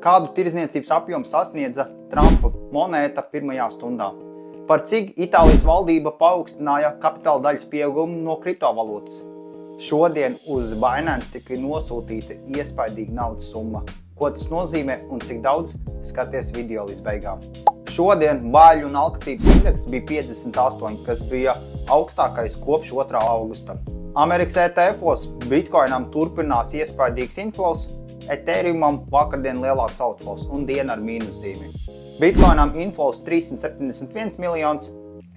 Kādu tirdzniecības apjomu sasniedza Trumpa monēta pirmajā stundā? Par cik Itālijas valdība paaugstināja kapitāla daļas pieaugumu no kriptovalūtas? Šodien uz Binance tika nosūtīta iespaidīga naudas summa. Ko tas nozīmē un cik daudz? Skaties video līdz beigām. Šodien baiļu un alkatības indeks bija 58, kas bija augstākais kopš 2. augusta. Amerikas ETF-os Bitcoinam turpinās iespaidīgs inflows, Ethereumam vakardien lielāks outflows un diena ar mīnuszīmi. Bitcoinam inflows 371 miljonus,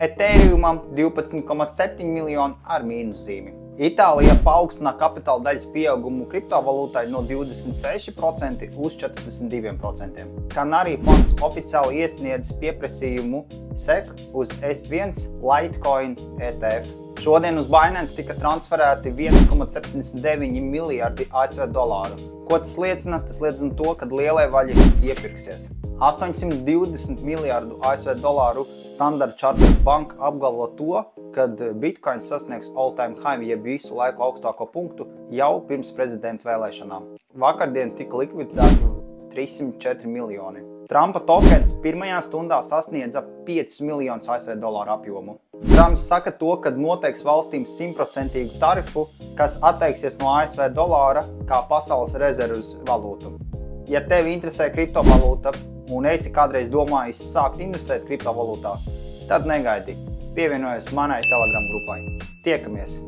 Ethereumam 12,7 miljoni ar mīnuszīmi. Itālija paaugstina kapitāla daļas pieaugumu kriptovalūtai no 26% uz 42%. Canary fonds oficiāli iesniedz pieprasījumu SEC uz S1 Litecoin ETF. Šodien uz Binance tika transferēti 1,79 miljardi ASV dolāru. Ko tas liecina? Tas liecina to, kad lielie vaļi iepirksies. 820 miljardu ASV dolāru Standard Chartered Bank apgalvo to, kad Bitcoins sasniegs all-time high, jeb visu laiku augstāko punktu jau pirms prezidenta vēlēšanām. Vakardien tika likvidēti 304 miljoni. Trumpa tokens pirmajā stundā sasniedza 5 miljonus ASV dolāru apjomu. Trumps saka to, kad noteiks valstīm 100% tarifu, kas atteiksies no ASV dolāra kā pasaules rezerves valūtu. Ja tevi interesē kriptovalūta un esi kādreiz domājis sākt investēt kriptovalūtā, tad negaidi. Pievienojies manai Telegram grupai. Tiekamies!